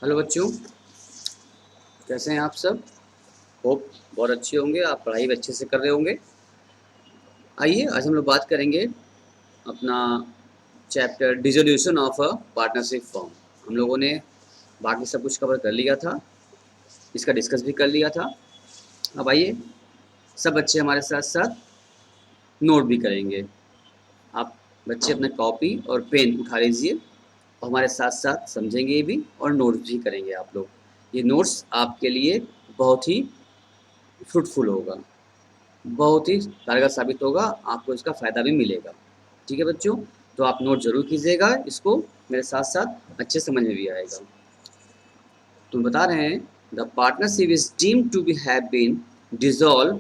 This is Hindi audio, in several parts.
हेलो बच्चों, कैसे हैं आप सब। होप बहुत अच्छे होंगे, आप पढ़ाई भी अच्छे से कर रहे होंगे। आइए आज हम लोग बात करेंगे अपना chapter dissolution of a partnership form. हम लोगों ने बाकी सब कुछ कवर कर लिया था, इसका डिस्कस भी कर लिया था। अब आइए सब बच्चे हमारे साथ साथ नोट भी करेंगे। आप बच्चे अपना कॉपी और पेन उठा लीजिए और हमारे साथ साथ समझेंगे भी और नोट्स भी करेंगे आप लोग। ये नोट्स आपके लिए बहुत ही फ्रूटफुल होगा, बहुत ही कारगर साबित होगा, आपको इसका फ़ायदा भी मिलेगा। ठीक है बच्चों, तो आप नोट ज़रूर कीजिएगा, इसको मेरे साथ साथ अच्छे समझ में भी आएगा। तो बता रहे हैं the partnership is deemed to be have been dissolve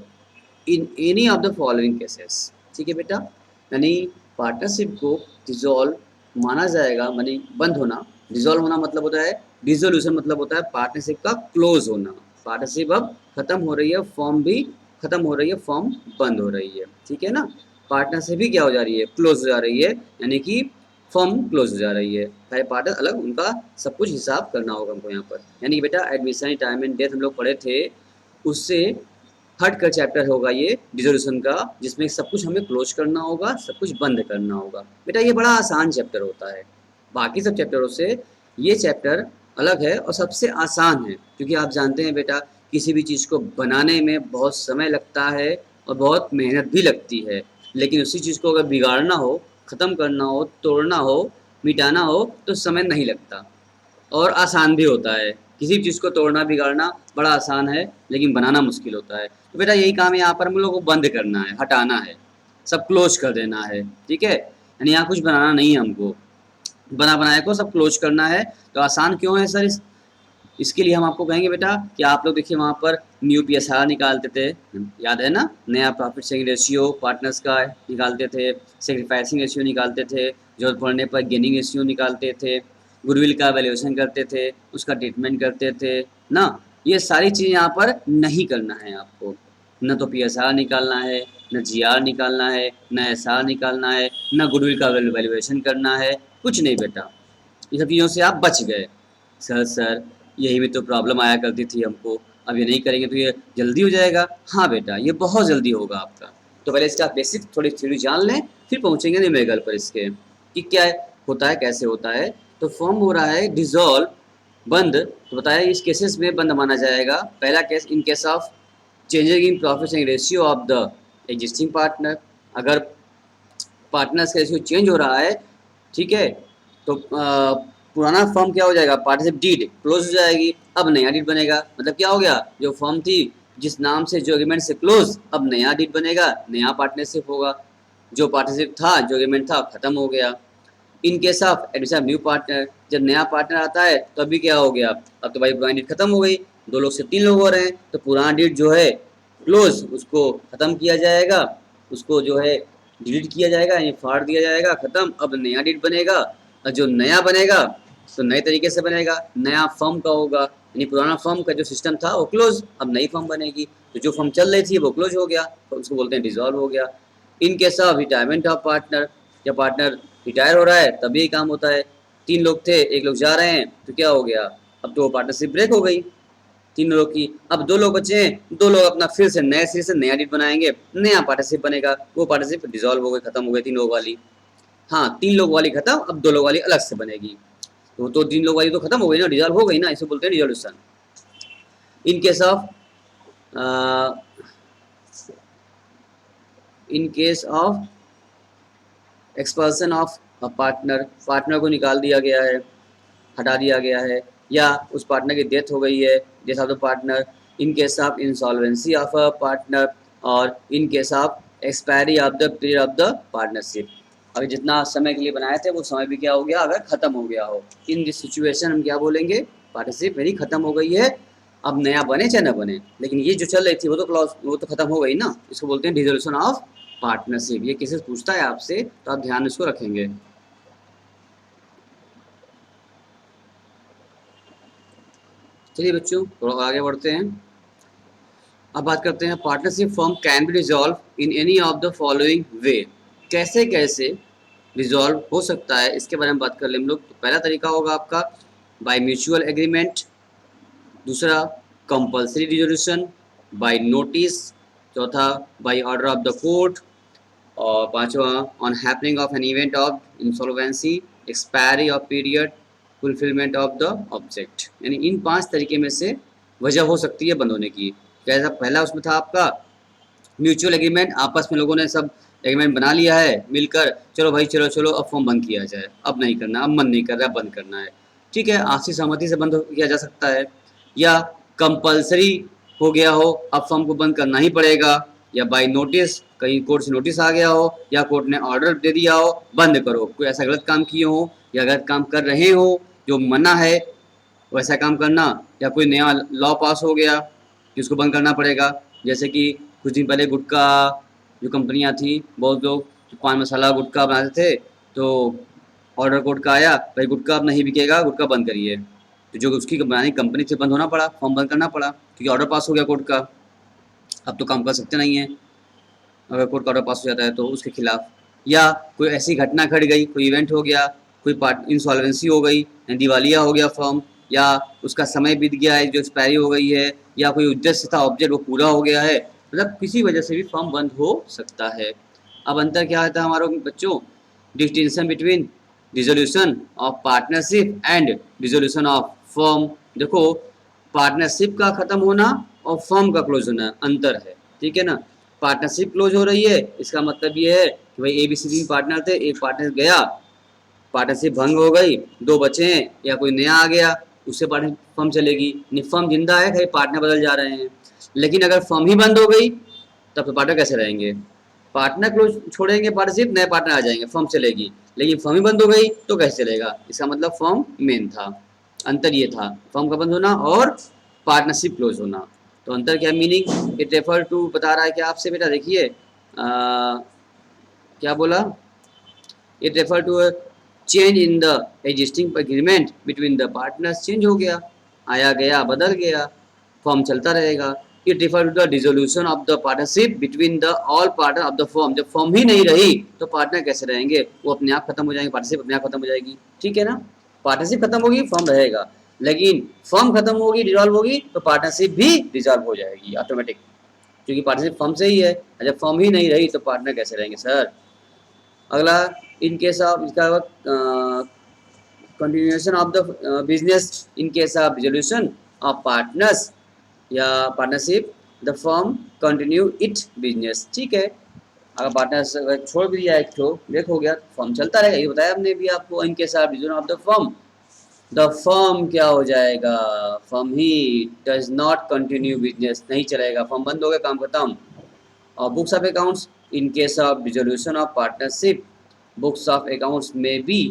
in any of the following cases. ठीक है बेटा, यानी पार्टनरशिप को डिसॉल्व माना जाएगा, मानी बंद होना। डिसॉल्व होना मतलब होता है, डिसोल्यूशन मतलब होता है पार्टनरशिप का क्लोज होना। पार्टनरशिप अब खत्म हो रही है, फॉर्म भी खत्म हो रही है, फॉर्म बंद हो रही है। ठीक है ना, पार्टनरशिप भी क्या हो जा रही है, क्लोज हो जा रही है, यानी कि फॉर्म क्लोज हो जा रही है। सारे पार्टनर अलग, उनका सब कुछ हिसाब करना होगा हमको यहाँ पर। यानी कि बेटा एडमिशन, रिटायरमेंट, डेथ हम लोग पढ़े थे, उससे हट कर चैप्टर होगा ये डिसोल्यूशन का, जिसमें सब कुछ हमें क्लोज करना होगा, सब कुछ बंद करना होगा। बेटा ये बड़ा आसान चैप्टर होता है, बाकी सब चैप्टरों से ये चैप्टर अलग है और सबसे आसान है। क्योंकि आप जानते हैं बेटा, किसी भी चीज़ को बनाने में बहुत समय लगता है और बहुत मेहनत भी लगती है, लेकिन उसी चीज़ को अगर बिगाड़ना हो, ख़त्म करना हो, तोड़ना हो, मिटाना हो, तो समय नहीं लगता और आसान भी होता है। किसी भी चीज़ को तोड़ना बिगाड़ना बड़ा आसान है, लेकिन बनाना मुश्किल होता है। तो बेटा यही काम है यहाँ पर, हम लोग को बंद करना है, हटाना है, सब क्लोज कर देना है। ठीक है, यानी यहाँ कुछ बनाना नहीं है हमको, बना बनाया को सब क्लोज करना है। तो आसान क्यों है सर, इसके लिए हम आपको कहेंगे बेटा कि आप लोग देखिए वहाँ पर न्यू PSR निकालते थे, याद है ना, नया प्रॉफिट शेयरिंग रेशियो पार्टनर्स का निकालते थे, सेक्रीफाइसिंग रेशियो निकालते थे, जरूरत पड़ने पर गेनिंग रेशियो निकालते थे, गुडविल का वैल्यूएशन करते थे, उसका ट्रीटमेंट करते थे ना। ये सारी चीज़ें यहाँ पर नहीं करना है आपको, न तो PSR निकालना है, न GR निकालना है, न SR निकालना है, न गुडविल का वैल्यूएशन करना है, कुछ नहीं बेटा। ये सब चीज़ों से आप बच गए। सर यही भी तो प्रॉब्लम आया करती थी हमको, अब ये नहीं करेंगे तो ये जल्दी हो जाएगा। हाँ बेटा, ये बहुत जल्दी होगा आपका। तो पहले इसका बेसिक थोड़ी थ्योरी जान लें, फिर पहुँचेंगे न्यूमेरिकल पर इसके कि क्या होता है, कैसे होता है। तो फॉर्म हो रहा है डिसॉल्व, बंद। तो बताया इस केसेस में बंद माना जाएगा। पहला case, in case of changing in profit sharing ratio of the existing partner. अगर पार्टनर्स का रेशियो चेंज हो रहा है, ठीक है, तो पुराना फॉर्म क्या हो जाएगा, पार्टनरशिप डीड क्लोज हो जाएगी, अब नया डीड बनेगा। मतलब क्या हो गया, जो फॉर्म थी जिस नाम से, जो एग्रीमेंट से क्लोज, अब नया डीड बनेगा, नया पार्टनरशिप होगा। जो पार्टनरशिप था, जो एग्रीमेंट था, खत्म हो गया। इन case of admission new partner, जब नया पार्टनर आता है तो अभी क्या हो गया, अब तो भाई पुरानी डीड खत्म हो गई, 2 लोग से 3 लोग हो रहे हैं, तो पुराना डीड जो है क्लोज, उसको खत्म किया जाएगा, उसको जो है डिलीट किया जाएगा, यानी फाड़ दिया जाएगा, खत्म। अब नया डीड बनेगा और जो नया बनेगा तो नए तरीके से बनेगा, नया फर्म का होगा। यानी पुराना फर्म का जो सिस्टम था वो क्लोज, अब नई फर्म बनेगी, तो जो फर्म चल रही थी वो क्लोज हो गया, तो उसको बोलते हैं डिसॉल्व हो गया। इन case of retirement of partner, जब पार्टनर रिटायर हो रहा है तब ये काम होता है। 3 लोग थे, 1 लोग जा रहे हैं, तो क्या हो गया, अब तो वो पार्टनरशिप ब्रेक हो गई 3 लोग की। अब 2 लोग बचे हैं, 2 लोग अपना फिर से नए सिरे से नया डीड बनाएंगे, नया पार्टनरशिप बनेगा, वो पार्टनरशिप डिसॉल्व हो गई, खत्म हो गई 3 लोग वाली। हाँ, 3 लोग वाली खत्म, अब 2 लोग वाली अलग से बनेगी। तो 3 लोग वाली तो खत्म हो गई ना, डिसॉल्व हो गई ना, इसे बोलते हैं dissolution. In case of in case of expulsion of partner, partner को निकाल दिया गया है, हटा दिया गया है, या उस पार्टनर की डेथ हो गई है, death of the partner. In case of insolvency of a partner, और in case of expiry of the period of the partnership. अगर जितना समय के लिए बनाए थे वो समय भी क्या हो गया, अगर खत्म हो गया हो, इन दिस सिचुएशन हम क्या बोलेंगे, पार्टनरशिप मेरी खत्म हो गई है, अब नया बने चाहे ना बने, लेकिन ये जो चल रही थी वो तो क्लॉज, वो तो खत्म हो गई ना। इसको बोलते हैं डिसोल्यूशन ऑफ पार्टनरशिप। ये केसेस पूछता है आपसे, तो आप ध्यान इसको रखेंगे। चलिए बच्चों, थोड़ा आगे बढ़ते हैं। अब बात करते हैं, partnership form can be resolve in any of the following वे। कैसे कैसे रिजॉल्व हो सकता है, इसके बारे में बात कर ले हम लोग। तो पहला तरीका होगा आपका बाय म्यूचुअल एग्रीमेंट, दूसरा कंपल्सरी रिजोल्यूशन बाय नोटिस, चौथा by order of the court, और पांचवा on happening of an event of insolvency, expiry of period, fulfilment of the object. यानी इन 5 तरीके में से वजह हो सकती है बंद होने की। जैसा पहला उसमें था आपका म्यूचुअल एग्रीमेंट, आपस में लोगों ने सब एग्रीमेंट बना लिया है मिलकर, चलो भाई चलो चलो अब फॉर्म बंद किया जाए, अब नहीं करना, अब मन नहीं कर रहा, बंद करना है, ठीक है, आपसी सहमति से बंद किया जा सकता है। या कंपल्सरी हो गया हो, अब फॉर्म को बंद करना ही पड़ेगा, या बाय नोटिस, कहीं कोर्ट से नोटिस आ गया हो या कोर्ट ने ऑर्डर दे दिया हो बंद करो, कोई ऐसा गलत काम किए हो या गलत काम कर रहे हो जो मना है वैसा काम करना, या कोई नया लॉ पास हो गया जिसको बंद करना पड़ेगा। जैसे कि कुछ दिन पहले गुटखा जो कंपनियां थी, बहुत लोग पान मसाला गुटखा बनाते थे, तो ऑर्डर कोर्ट का आया भाई गुटखा अब नहीं बिकेगा, गुटखा बंद करिए, तो जो उसकी बनाने कंपनी से बंद होना पड़ा, फॉर्म बंद करना पड़ा क्योंकि ऑर्डर पास हो गया कोर्ट का, अब तो काम कर सकते नहीं है अगर कोर्ट का ऑर्डर पास हो जाता है तो उसके खिलाफ। या कोई ऐसी घटना घट गई, कोई इवेंट हो गया, कोई पार्ट इंसॉल्वेंसी हो गई, दिवालिया हो गया फॉर्म, या उसका समय बीत गया है जो एक्सपायरी हो गई है, या कोई उद्देश्य था ऑब्जेक्ट वो पूरा हो गया है, मतलब किसी वजह से भी फॉर्म बंद हो सकता है। अब अंतर क्या आता है हमारे बच्चों, distinction between dissolution of partnership and dissolution of firm. देखो पार्टनरशिप का खत्म होना और फर्म का क्लोज होना अंतर है, ठीक है ना। पार्टनरशिप क्लोज हो रही है इसका मतलब ये है कि भाई A B C D partner थे, एक पार्टनर गया, पार्टनरशिप भंग हो गई, 2 बचे हैं या कोई नया आ गया, उससे पार्टनर फर्म चलेगी, नहीं फर्म जिंदा है, खाली पार्टनर बदल जा रहे हैं। लेकिन अगर फर्म ही बंद हो गई तब तो पार्टनर कैसे रहेंगे, पार्टनर क्लोज छोड़ेंगे पार्टनरशिप, नए पार्टनर आ जाएंगे, फर्म चलेगी, लेकिन फर्म ही बंद हो गई तो कैसे चलेगा, इसका मतलब फर्म मेन था। अंतर ये था फर्म का बंद होना और पार्टनरशिप क्लोज होना। तो अंतर क्या मीनिंग, इट रेफर टू बता रहा है कि आपसे बेटा देखिए क्या बोला, it refer to change in the existing agreement between the partners, change हो गया, आया गया बदल गया, फॉर्म चलता रहेगा। It refer to the dissolution of the partnership between the all partner of the form, जब फॉर्म ही नहीं रही तो पार्टनर कैसे रहेंगे, वो अपने आप खत्म हो जाएंगे, पार्टनरशिप अपने आप खत्म हो जाएगी, ठीक है ना। पार्टनरशिप खत्म होगी फॉर्म रहेगा, लेकिन फर्म खत्म होगी डिजॉल्व होगी तो पार्टनरशिप भी डिजॉल्व हो जाएगी ऑटोमेटिक, क्योंकि पार्टनरशिप फर्म से ही है, जब फर्म ही नहीं रही तो पार्टनर कैसे रहेंगे सर। अगला इन केस ऑफ इसका continuation of the business in case of resolution of partners या partnership the firm continue it business, ठीक है। अगर पार्टनर्स छोड़ भी दिया एक तो ब्रेक हो गया, फर्म चलता रहेगा, ये बताया हमने भी आपको, in case of resolution of the firm, the firm क्या हो जाएगा, फर्म ही डज नॉट कंटिन्यू बिजनेस, नहीं चलेगा, फर्म बंद हो गया, काम खत्म। और books of accounts in case of dissolution of partnership, books of accounts में बी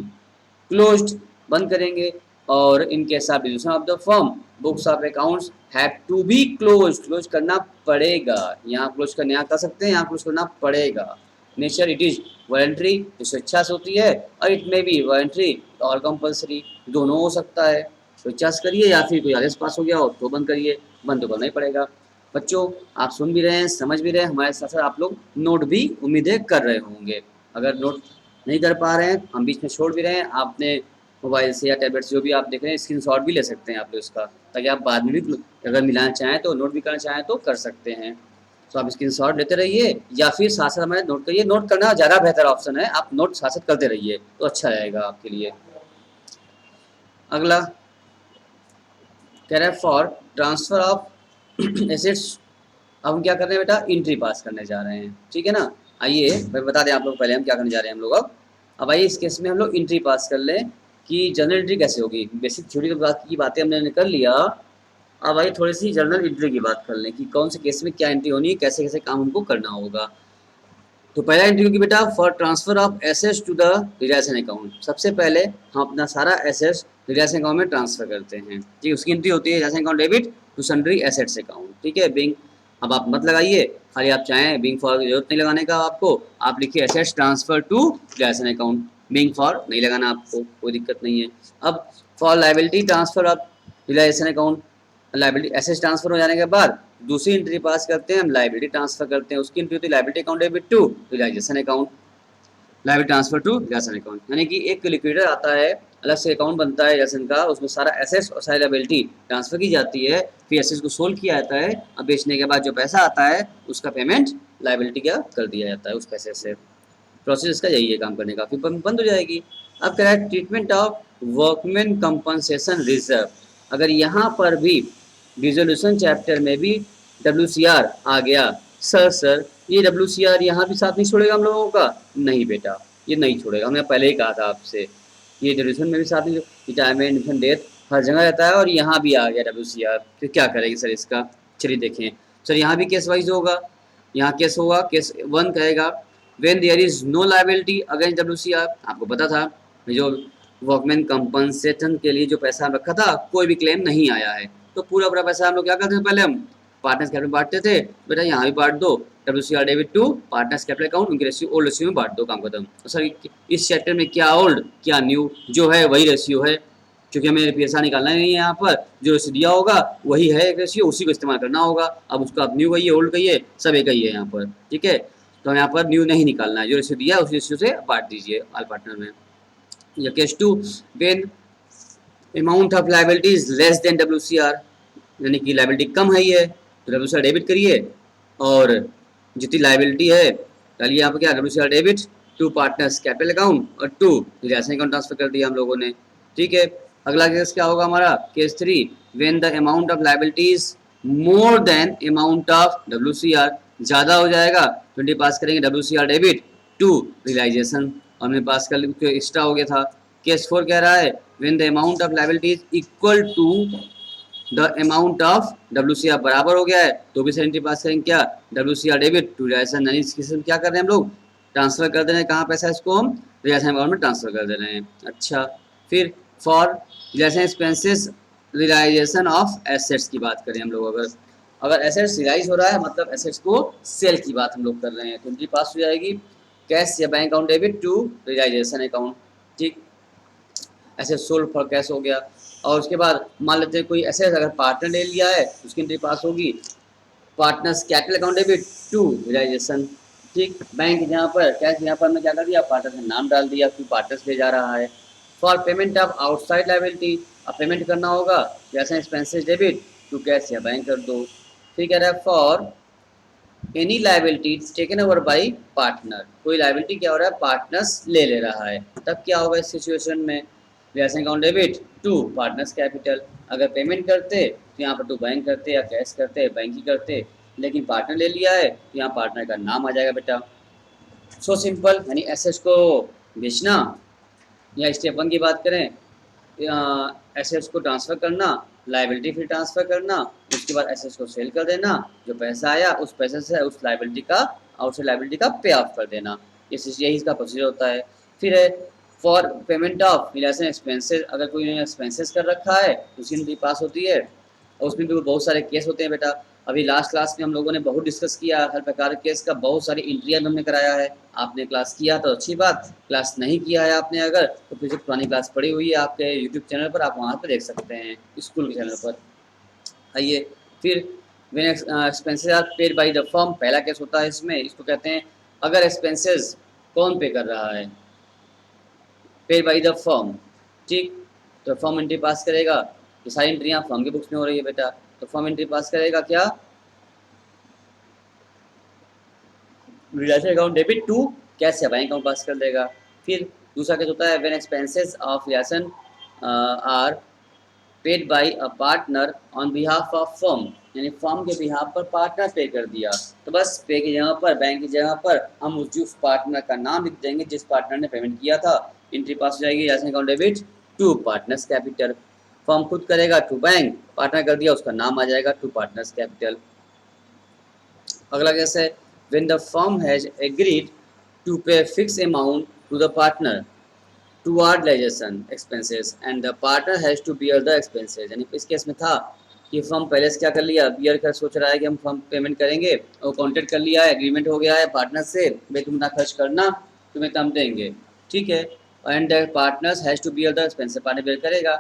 क्लोज्ड, बंद करेंगे, और in case of dissolution of the firm books of accounts have to be closed, close करना पड़ेगा, यहाँ क्लोज करने यहाँ कर सकते हैं, यहाँ क्लोज करना पड़ेगा। नेचर इट इज वॉलंटरी, जो स्वेच्छा से होती है, और इट मे बी वॉलंटरी और कंपल्सरी, दोनों हो सकता है, स्वेच्छा से करिए या फिर कोई आदेश पास हो गया हो तो बंद करिए, बंद तो करना ही पड़ेगा। बच्चों आप सुन भी रहे हैं, समझ भी रहे हैं, हमारे साथ साथ आप लोग नोट भी उम्मीदें कर रहे होंगे। अगर नोट नहीं कर पा रहे हैं, हम बीच में छोड़ भी रहे हैं, आपने मोबाइल से या टैबलेट से जो भी आप देख रहे हैं स्क्रीनशॉट भी ले सकते हैं आप लोग इसका, ताकि आप बाद में भी अगर मिलाना चाहें तो नोट भी करना चाहें तो कर सकते हैं। तो आप स्क्रीनशॉट लेते रहिए या फिर साथ साथ हमारे नोट करिए, नोट करना ज़्यादा बेहतर ऑप्शन है, आप नोट साथ साथ करते रहिए तो अच्छा रहेगा आपके लिए। अगला कह रहा है फॉर ट्रांसफ़र ऑफ एसेट्स, अब हम क्या कर रहे हैं बेटा, एंट्री पास करने जा रहे हैं, ठीक है ना। आइए मैं बता दें आप लोग पहले हम क्या करने जा रहे हैं हम लोग। अब आइए इस केस में हम लोग एंट्री पास कर लें कि जनरल एंट्री कैसे होगी, बेसिक थ्योरी की बातें हमने कर लिया, अब आइए थोड़ी सी जनरल एंट्री की बात कर लें कि कौन से केस में क्या एंट्री होनी है, कैसे कैसे काम हमको करना होगा। तो पहला एंट्री होगी बेटा for transfer of assets to the reservation account, सबसे पहले हम अपना सारा एसेट्स रिजर्वेशन अकाउंट में ट्रांसफर करते हैं, ठीक है, उसकी एंट्री होती है reservation account debit to sundry assets account, ठीक है। बिंग, अब आप मत लगाइए, खाली आप चाहें बिंग फॉर की जरूरत नहीं लगाने का आपको, आप लिखिए assets transfer to reservation account, being for नहीं लगाना आपको, कोई दिक्कत नहीं है। अब for liability transfer of reservation account, liability assets transfer हो जाने के बाद दूसरी एंट्री पास करते हैं हम, लाइबिलिटी ट्रांसफर करते हैं, उसकी एंट्री होती है liability account debit to realisation account. Liability transfer to relation account, यानी कि एक लिक्विडेटर आता है, अलग से अकाउंट बनता है रिलेशन का, उसमें सारा एसेट्स और सारी लाइबिलिटी ट्रांसफर की जाती है, फिर एसेट्स को सोल्व किया जाता है, अब बेचने के बाद जो पैसा आता है उसका पेमेंट लाइबिलिटी क्या कर दिया जाता है उस पैसे से। प्रोसेस इसका यही है काम करने का, फिर बंद हो जाएगी। अब कह रहा है treatment of workman compensation reserve, अगर यहाँ पर भी रिजोल्यूशन चैप्टर में भी WCR आ गया, सर ये WCR यहाँ भी साथ नहीं छोड़ेगा हम लोगों का? नहीं बेटा, ये नहीं छोड़ेगा, हमने पहले ही कहा था आपसे, ये रिजोल्यूशन में भी साथ नहीं, रिटायरमेंट डिफरेंट डेथ हर जगह रहता है, और यहाँ भी आ गया WCR, फिर क्या करेंगे सर इसका? चलिए देखें सर, यहाँ भी केस वाइज होगा, यहाँ केस होगा, केस 1 कहेगा when there is no liability against WCR, आपको पता था जो वर्कमैन कंपनसेशन के लिए जो पैसा रखा था कोई भी क्लेम नहीं आया है, तो पूरा पूरा पैसा हम लोग क्या करते थे, पहले हम पार्टनर्स कैपिटल में बांटते थे, बेटा यहाँ भी बांट दो, WCR debit to partners capital account, उनके रेशियो ओल्ड रेशियो में बांट दो, काम खत्म। तो सर इस चैप्टर में क्या ओल्ड क्या न्यू, जो है वही रेशियो है, क्योंकि हमें पैसा निकालना नहीं है, यहाँ पर जो रेशियो दिया होगा वही है एक रेशियो, उसी को इस्तेमाल करना होगा। अब उसका आप न्यू कहिए ओल्ड कहिए सब एक ही है यहाँ पर, ठीक है। तो यहाँ पर न्यू नहीं निकालना है, जो रेशियो दिया है उस रेशियो से बांट दीजिए ऑल पार्टनर में। या case 2 when amount of liability is less than WCR, यानी कि लायबिलिटी कम है ये, तो WCR डेबिट करिए, और जितनी लायबिलिटी है डालिए यहाँ पर क्या, WCR debit to partners capital account और टू रिलेशन अकाउंट ट्रांसफर कर दिया हम लोगों ने, ठीक है। अगला केस क्या होगा हमारा, case 3 when the amount of liabilities more than amount of WCR, ज़्यादा हो जाएगा 20 पास करेंगे WCR डेबिट टू रियलाइजेशन, और हमने पास कर लिया एक्स्ट्रा हो गया था। केस 4 कह रहा है when the amount of liability is equal to the amount of WCR, बराबर हो गया है तो भी सेंट्री पास करेंगे क्या, WCR डेबिट टू रिलेशन, यानी इस किस्म क्या कर रहे हैं हम लोग, ट्रांसफर कर दे रहे हैं, कहाँ पैसा इसको हम रिलेशन अकाउंट में ट्रांसफर कर दे रहे हैं। अच्छा, फिर for relation expenses realisation of assets की बात करें हम लोग, अगर एसेट्स रियलाइज हो रहा है मतलब एसेट्स को सेल की बात हम लोग कर रहे हैं, तो उनकी पास हो जाएगी कैश या bank account debit to realisation account, ठीक। एसेट सोल्ड फॉर कैश हो गया, और उसके बाद मान लेते हैं कोई एसेट अगर पार्टनर ले लिया है उसकी एंट्री पास होगी partners capital account debit to realisation, ठीक। बैंक यहाँ पर कैश, यहाँ पर हमने क्या कर दिया, पार्टनर का नाम डाल दिया कि पार्टनर्स ले जा रहा है। For payment of outside liability, अब पेमेंट करना होगा जैसे एक्सपेंसेस डेबिट टू कैश या बैंक कर दो, ठीक है। For any liability taken over by partner, कोई लायबिलिटी क्या हो रहा है, पार्टनर्स ले रहा है, तब क्या होगा इस सिचुएशन में, relation account debit to partners capital, अगर पेमेंट करते तो यहाँ पर टू बैंक करते या कैश करते, बैंक ही करते, लेकिन पार्टनर ले लिया है तो यहाँ पार्टनर का नाम आ जाएगा बेटा। सो सिंपल, यानी एसेट्स को बेचना, या स्टेप 1 की बात करें एसेट्स को ट्रांसफ़र करना, लायबिलिटी फिर ट्रांसफ़र करना, उसके बाद एसेट्स को सेल कर देना, जो पैसा आया उस पैसे से उस लायबिलिटी का आउटसाइड लायबिलिटी का पे ऑफ कर देना, यही इसका प्रोसीजर होता है। फिर है for payment of realisation expenses, अगर कोई ने एक्सपेंसेस कर रखा है तो उसकी एंट्री पास होती है, और उसमें भी बहुत सारे केस होते हैं बेटा। अभी लास्ट क्लास में हम लोगों ने बहुत डिस्कस किया हर प्रकार के केस का, बहुत सारी एंट्रियाँ हमने कराया है, आपने क्लास किया तो अच्छी बात, क्लास नहीं किया है आपने अगर तो फिर पुरानी क्लास पड़ी हुई है आपके यूट्यूब चैनल पर, आप वहाँ पर देख सकते हैं स्कूल के चैनल पर। आइए फिर when expenses are paid by the firm, पहला केस होता है इसमें, इसको कहते हैं अगर एक्सपेंसेस कौन पे कर रहा है, पेड बाय द फर्म, ठीक। तो फर्म एंट्री पास करेगा, ये सारी एंट्रियाँ फर्म की बुक्स में हो रही है बेटा, तो फर्म एंट्री पास करेगा क्या, relation account debit to cash या बैंक अकाउंट पास कर देगा। फिर दूसरा केस होता है when expenses of relation are paid by a partner on behalf of firm, यानी फर्म के बिहाफ पर पार्टनर पे कर दिया, तो बस पे की जगह पर बैंक की जगह पर हम उस पार्टनर का नाम लिख देंगे जिस पार्टनर ने पेमेंट किया था, एंट्री पास हो जाएगी relation account debit to partners capital, firm खुद करेगा टू बैंक, पार्टनर कर दिया उसका नाम आ जाएगा टू पार्टनर्स कैपिटल। अगला केस है when the firm has agreed to pay fixed amount to the partner toward litigation expenses and the partner has to bear the expenses, यानी इस केस में था कि फर्म पहले से क्या कर लिया, बियर कर सोच रहा है कि हम फर्म पेमेंट करेंगे, और कॉन्ट्रैक्ट कर लिया है, एग्रीमेंट हो गया है पार्टनर से, भाई तुम ना खर्च करना तुम्हें हम देंगे, ठीक है, and the partners has to bear the expenses, partner bear करेगा,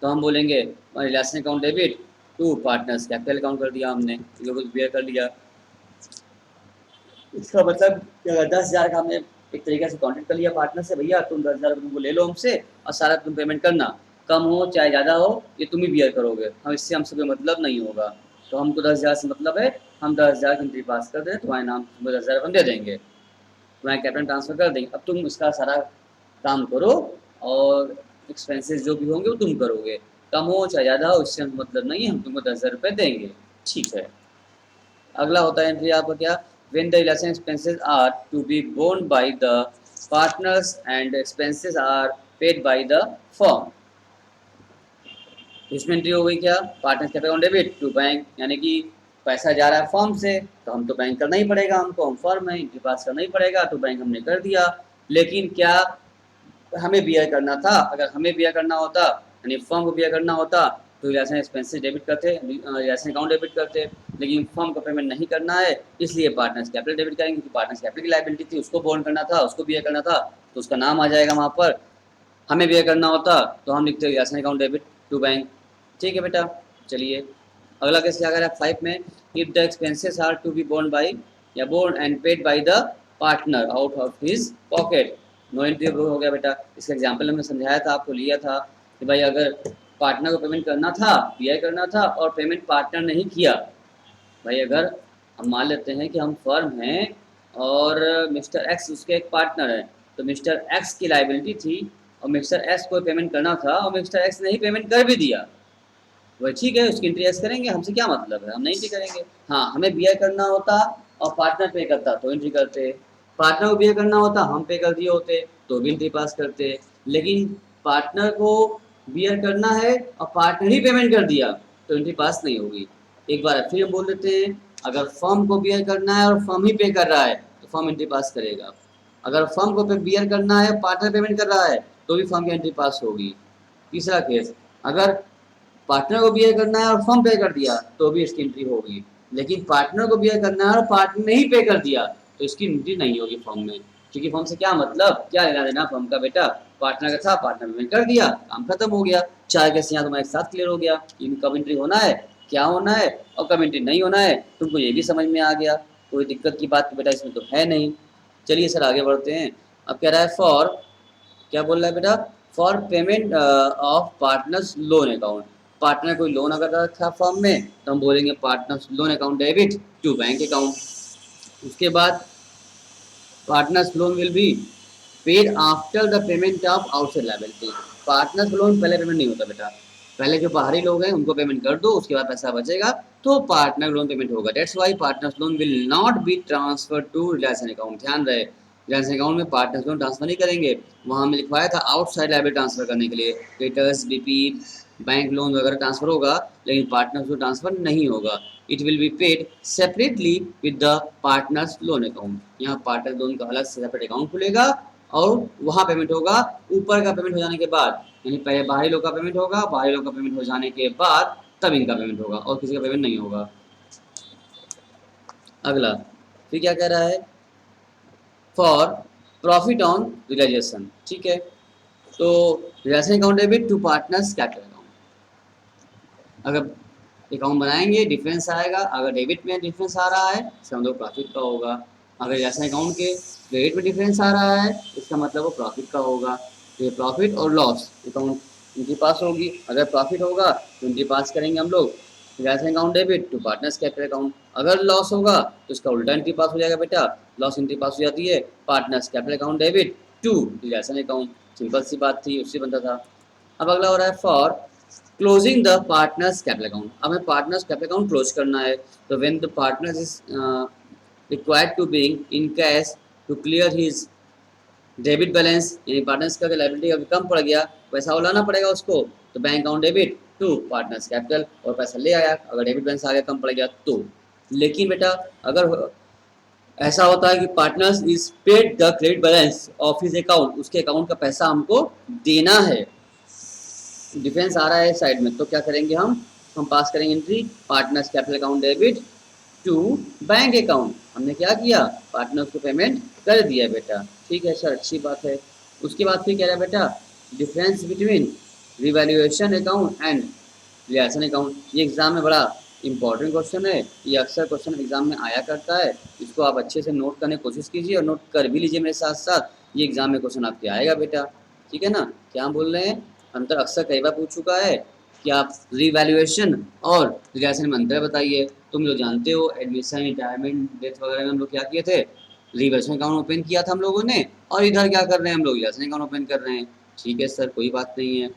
तो हम बोलेंगे relation account debit to partners capital account कर दिया हमने, जो कुछ बियर कर लिया, इसका मतलब 10,000 का हमने एक तरीके से कॉन्टेक्ट कर लिया पार्टनर से, भैया तुम 10,000 तुमको ले लो हमसे और सारा तुम पेमेंट करना, कम हो चाहे ज़्यादा हो ये तुम ही बियर करोगे, हम इससे हमसे कोई मतलब नहीं होगा। तो हमको 10,000 से मतलब है, हम 10,000 की एंट्री पास कर दें, तुम्हारे नाम तुमको 10,000 अपन दे देंगे, तुम्हारे कैपिटल ट्रांसफ़र कर देंगे। अब तुम इसका सारा काम करो और एक्सपेंसेस जो भी होंगे वो तुम करोगे, कम हो चाहे ज़्यादा हो इससे हमको मतलब नहीं है, हम तुमको 10,000 रुपये देंगे। ठीक है। अगला होता है एंट्री आपका क्या, when the election expenses are to be borne by the partners and expenses are paid by the firm। इसमें एंट्री हो गई क्या, partners capital account debit to bank, यानी कि पैसा जा रहा है फर्म से तो हम तो बैंक करना ही पड़ेगा, हमको हम फर्म है इनके पास करना ही पड़ेगा, तो बैंक हमने कर दिया। लेकिन क्या हमें बियर करना था, अगर हमें बियर करना होता यानी फर्म को बियर करना होता तो रिलेशन एक्सपेंसेस डेबिट करते, रिलेशन अकाउंट डेबिट करते, लेकिन फर्म को पेमेंट नहीं करना है इसलिए पार्टनर्स कैपिटल डेबिट करेंगे, क्योंकि पार्टनर्स कैपिटल की लायबिलिटी थी उसको बोर्न करना था, उसको बियर करना था तो उसका नाम आ जाएगा वहाँ पर। हमें बियर करना होता तो हम लिखते relation account debit to bank. ठीक है बेटा, चलिए अगला कैसे क्या करें 5 में, if the expenses are to be borne by या borne and paid by the partner out of his pocket, no entry हो गया बेटा। इसका एग्जाम्पल हमने समझाया था आपको, लिया था कि भाई अगर पार्टनर को पेमेंट करना था, पीआई करना था और पेमेंट पार्टनर नहीं किया, भाई अगर हम मान लेते हैं कि हम फर्म हैं और मिस्टर एक्स उसके एक पार्टनर है, तो मिस्टर एक्स की लाइबिलिटी थी और मिस्टर एक्स को पेमेंट करना था और मिस्टर एक्स ने ही पेमेंट कर भी दिया, वही ठीक है उसकी एंट्री एस करेंगे, हमसे क्या मतलब है, हम नहीं एंट्री करेंगे। हाँ हमें बियर करना होता और पार्टनर पे करता तो एंट्री करते, पार्टनर को बियर करना होता हम पे कर दिए होते तो भी एंट्री पास करते, लेकिन पार्टनर को बियर करना है और पार्टनर ही पेमेंट कर दिया तो एंट्री पास नहीं होगी। एक बार फिर हम बोल देते हैं, अगर फर्म को बियर करना है और फर्म ही पे कर रहा है तो फर्म एंट्री पास करेगा, अगर फर्म को बियर करना है पार्टनर पेमेंट कर रहा है तो भी फर्म की एंट्री पास होगी। तीसरा केस, अगर पार्टनर को बियर करना है और फर्म पे कर दिया तो भी इसकी एंट्री होगी, लेकिन पार्टनर को बियर करना है और पार्टनर ने ही पे कर दिया तो इसकी एंट्री नहीं होगी फर्म में, क्योंकि फर्म से क्या मतलब, क्या लेना देना फर्म का बेटा, पार्टनर का था पार्टनर पेमेंट कर दिया काम खत्म हो गया। चार केस यहाँ तुम्हारे एक साथ क्लियर हो गया, इन कब एंट्री होना है, क्या होना है और कब एंट्री नहीं होना है, तुमको ये भी समझ में आ गया, कोई दिक्कत की बात तो बेटा इसमें तो है नहीं। चलिए सर आगे बढ़ते हैं। अब कह रहा है फॉर, क्या बोल रहा है बेटा, for payment of partners loan account, partner कोई लोन अगर रखा फर्म में तो हम बोलेंगे partners loan account debit to bank account. उसके बाद partners loan will be paid after the payment of outside liability, partners loan पहले पेमेंट नहीं होता बेटा, पहले जो बाहरी लोग हैं उनको पेमेंट कर दो उसके बाद पैसा बचेगा तो पार्टनर लोन पेमेंट होगा। That's why partners loan will not be transfer to relation account, ध्यान रहे रिलेशन अकाउंट में पार्टनर्स लोन ट्रांसफर नहीं करेंगे, वहाँ हमें लिखवाया था आउटसाइड लायबिलिटी ट्रांसफर करने के लिए, क्रेडिटर्स बीपी बैंक लोन वगैरह ट्रांसफर होगा, लेकिन पार्टनर्स लोन ट्रांसफर नहीं होगा। It will be paid separately with the partners loan account, यहाँ पार्टनर लोन का अलग से सेपरेट अकाउंट खुलेगा और वहाँ पेमेंट होगा, ऊपर का पेमेंट हो जाने के बाद, यानी पहले बाहरी लोग का पेमेंट होगा, बाहरी लोग का पेमेंट हो जाने के बाद तब इनका पेमेंट होगा और किसी का पेमेंट नहीं होगा। अगला फिर क्या कह रहा है, फॉर प्रॉफिट ऑन रियलाइजेशन, ठीक है, तो relation account debit to partners capital account, अगर अकाउंट बनाएंगे डिफरेंस आएगा, अगर डेबिट में डिफरेंस आ रहा है इसका मतलब प्रॉफिट का होगा, अगर रिलेशन अकाउंट के क्रेडिट में डिफरेंस आ रहा है इसका मतलब वो प्रॉफिट का होगा। तो ये प्रॉफिट और लॉस अकाउंट इनकी पास होगी, अगर प्रॉफिट होगा तो इनकी पास करेंगे हम लोग relation account debit to partners capital account, अगर लॉस होगा तो इसका उल्टा एंट्री पास हो जाएगा बेटा, लॉस एंट्री पास हो जाती है partners capital account debit to relation account, simple सी बात थी उससे बनता था। अब अगला हो रहा है for closing the partners capital account, हमें पार्टनर्स कैपिटल अकाउंट क्लोज करना है, तो when the partners is required to bring in cash to clear his debit balance, यानी पार्टनर्स का लायबिलिटी अगर कम पड़ गया पैसा लाना पड़ेगा उसको, तो bank account debit to partners capital और पैसा ले आया, अगर डेबिट बैलेंस आ गया कम पड़ गया तो। लेकिन बेटा अगर ऐसा होता है कि partners is paid the credit balance of his account, उसके अकाउंट का पैसा हमको देना है, डिफरेंस आ रहा है साइड में, तो क्या करेंगे हम पास करेंगे entry partners capital account debit to bank account, हमने क्या किया पार्टनर्स को पेमेंट कर दिया बेटा, ठीक है सर अच्छी बात है। उसके बाद फिर कह रहा है बेटा difference between revaluation account and realisation account, ये एग्जाम में बड़ा इंपॉर्टेंट क्वेश्चन है, ये अक्सर क्वेश्चन एग्जाम में आया करता है। इसको आप अच्छे से नोट करने की कोशिश कीजिए और नोट कर भी लीजिए मेरे साथ साथ, ये एग्जाम में क्वेश्चन आपके आएगा बेटा, ठीक है ना। क्या बोल रहे हैं, अंतर अक्सर कई बार पूछ चुका है कि आप रिवैल्यूएशन और रिलेशन में अंतर बताइए। तुम लोग जानते हो एडमिशन, रिटायरमेंट, डेथ वगैरह में हम लोग क्या किए थे, रिवैल्यूएशन अकाउंट ओपन किया था हम लोगों ने, और इधर क्या कर रहे हैं हम लोग, रिलेशन अकाउंट ओपन कर रहे हैं। ठीक है सर, कोई बात नहीं है।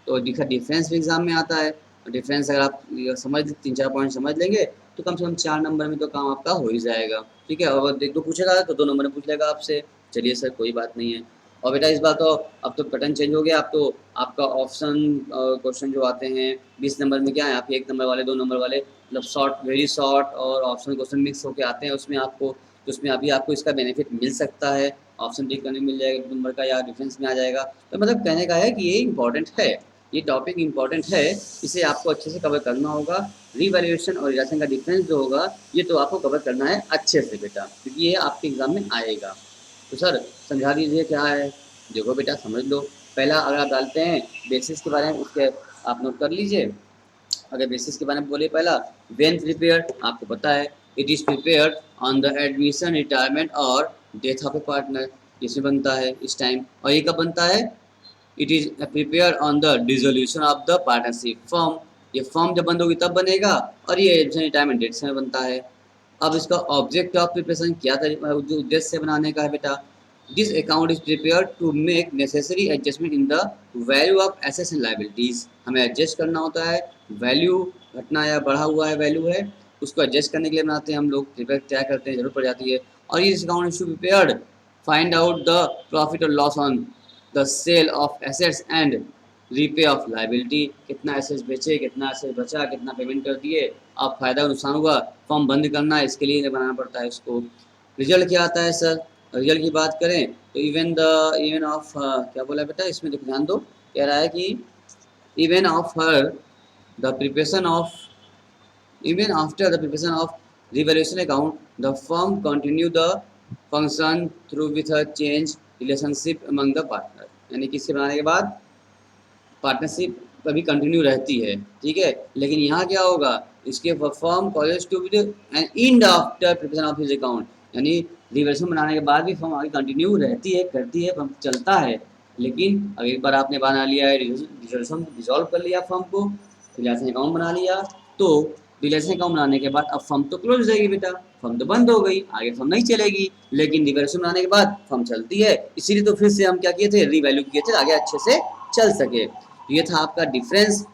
तो डिफरेंस भी एग्जाम में आता है। डिफरेंस अगर आप समझ 3-4 पॉइंट समझ लेंगे तो कम से कम 4 नंबर में तो काम आपका हो ही जाएगा, ठीक है। और अगर 1-2 पूछेगा तो 2 नंबर में पूछ लेगा आपसे। चलिए सर, कोई बात नहीं है। और बेटा इस बार तो अब तो पैटर्न चेंज हो गया, अब तो आपका ऑप्शन क्वेश्चन जो आते हैं 20 नंबर में, क्या है आप 1 नंबर वाले, 2 नंबर वाले, मतलब शॉर्ट, वेरी शॉर्ट और ऑप्शन क्वेश्चन मिक्स होकर आते हैं उसमें आपको, तो उसमें अभी आपको इसका बेनिफिट मिल सकता है। ऑप्शन टिक करने मिल जाएगा 1 नंबर का, या डिफरेंस में आ जाएगा। तो मतलब कहने का है कि ये इंपॉर्टेंट है, ये टॉपिक इंपॉर्टेंट है, इसे आपको अच्छे से कवर करना होगा। रिवैल्यूएशन और रिलेशन का डिफरेंस जो होगा ये तो आपको कवर करना है अच्छे से बेटा, क्योंकि ये आपके एग्जाम में आएगा। तो सर समझा दीजिए क्या है, देखो बेटा समझ लो। पहला अगर आप डालते हैं बेसिस के बारे में, उसके आप नोट कर लीजिए। अगर बेसिस के बारे में बोले, पहला वेन प्रिपेयर्ड, आपको पता है it is prepared on the admission, retirement और डेथ ऑफ ए पार्टनर, इसमें बनता है इस टाइम। और ये कब बनता है, it is prepare on the dissolution of the partnership form, ये फॉर्म जब बंद होगी तब बनेगा, और ये एडमिशन रिटायरमेंट डेट से बनता है। अब इसका ऑब्जेक्ट ऑफ प्रिपरेशन क्या जो उद्देश्य से बनाने का है बेटा, this account is prepare to make necessary adjustment in the value of assets and liabilities, हमें एडजस्ट करना होता है, वैल्यू घटना या बढ़ा हुआ है वैल्यू है, उसको एडजस्ट करने के लिए बनाते हैं हम लोग, प्रिपेयर क्या करते हैं, जरूरत पड़ जाती है। और ये account is to prepared find out the profit और loss on the sale of assets and repay of liability, कितना एसेट्स बेचे, कितना एसेट्स बचा, कितना पेमेंट कर दिए, अब फायदा नुकसान हुआ, फॉर्म बंद करना है, इसके लिए बनाना पड़ता है इसको। रिजल्ट क्या आता है सर, रिजल्ट की बात करें तो इवन ऑफ क्या बोला बेटा, इसमें देखो ध्यान दो, कह रहा है कि even of her the preparation of even after the preparation of revaluation account, the firm continue the function through with a change relationship among the partner, यानी कि इसके बनाने के बाद पार्टनरशिप कभी कंटिन्यू रहती है, ठीक है। लेकिन यहाँ क्या होगा, इसके firm college to be and end after preparation of his account, यानी रिवर्सन बनाने के बाद भी फर्म आगे कंटिन्यू रहती है, करती है, चलता है। लेकिन अगर एक बार आपने बना लिया है, रिजोल्यूशन डिजॉल्व कर लिया फर्म को, रिलेशन अकाउंट बना लिया, तो रिलेशन अकाउंट बनाने के बाद अब फर्म तो क्लोज हो जाएगी बेटा, फर्म तो बंद हो गई, आगे फर्म नहीं चलेगी। लेकिन रिवर्सन बनाने के बाद फर्म चलती है, इसीलिए तो फिर से हम क्या किए थे, रीवैल्यू किए थे, आगे अच्छे से चल सके। ये था आपका डिफरेंस।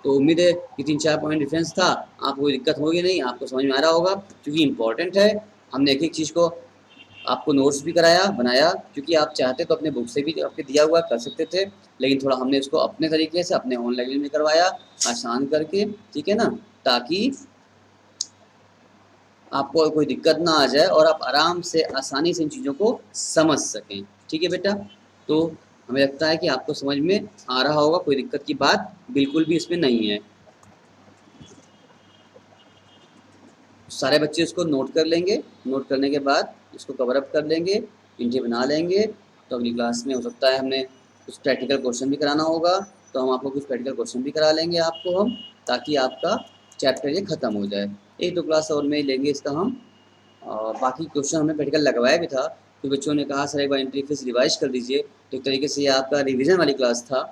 तो उम्मीद है कि 3-4 पॉइंट डिफरेंस था, आपको कोई दिक्कत होगी नहीं, आपको समझ में आ रहा होगा, क्योंकि इंपॉर्टेंट है। हमने एक एक चीज़ को आपको नोट्स भी कराया, बनाया, क्योंकि आप चाहते तो अपने बुक से भी आपके दिया हुआ कर सकते थे, लेकिन थोड़ा हमने इसको अपने तरीके से, अपने ऑनलाइन में करवाया, आसान करके, ठीक है ना, ताकि आपको कोई दिक्कत ना आ जाए और आप आराम से, आसानी से इन चीज़ों को समझ सकें, ठीक है बेटा। तो हमें लगता है कि आपको समझ में आ रहा होगा, कोई दिक्कत की बात बिल्कुल भी इसमें नहीं है। सारे बच्चे इसको नोट कर लेंगे, नोट करने के बाद इसको कवर अप कर लेंगे, इंटी बना लेंगे। तो अगली क्लास में हो सकता है हमने कुछ प्रैक्टिकल क्वेश्चन भी कराना होगा, तो हम आपको कुछ प्रैक्टिकल क्वेश्चन भी करा लेंगे आपको हम, ताकि आपका चैप्टर ये ख़त्म हो जाए। 1-2 क्लास और में ही लेंगे इसका हम। और बाकी क्वेश्चन हमने प्रैक्टिकल लगवाया भी था, तो बच्चों ने कहा सर एक बार एंट्री फीस रिवाइज कर दीजिए, तो एक तरीके से ये आपका रिवीजन वाली क्लास था,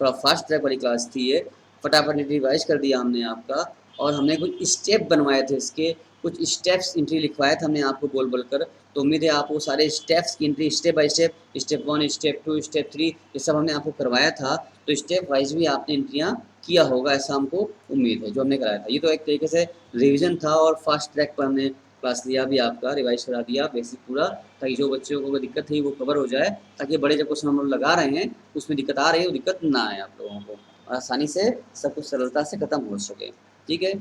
थोड़ा फास्ट ट्रैक वाली क्लास थी ये, फटाफट रिवाइज कर दिया हमने आपका। और हमने कुछ स्टेप बनवाए थे इसके, कुछ स्टेप्स एंट्री लिखवाए थे हमने आपको बोल बोल कर, तो उम्मीद है आप वो सारे स्टेप्स की entry step by step, step 1, step 2, step 3, ये सब हमने आपको करवाया था, तो स्टेप वाइज भी आपने एंट्रियाँ किया होगा, ऐसा हमको उम्मीद है जो हमने कराया था। ये तो एक तरीके से रिवीजन था और फास्ट ट्रैक पर हमने क्लास लिया भी आपका, रिवाइज करा दिया बेसिक पूरा, ताकि जो बच्चों को दिक्कत थी वो कवर हो जाए, ताकि बड़े जब क्वेश्चन हम लोग लगा रहे हैं उसमें दिक्कत आ रही है, वो दिक्कत ना आए आप लोगों को, आसानी से सब कुछ सरलता से ख़त्म हो सके, ठीक है।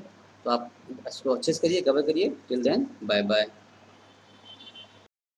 तो आप इसको अच्छे से करिए, कवर करिए। Till then bye bye.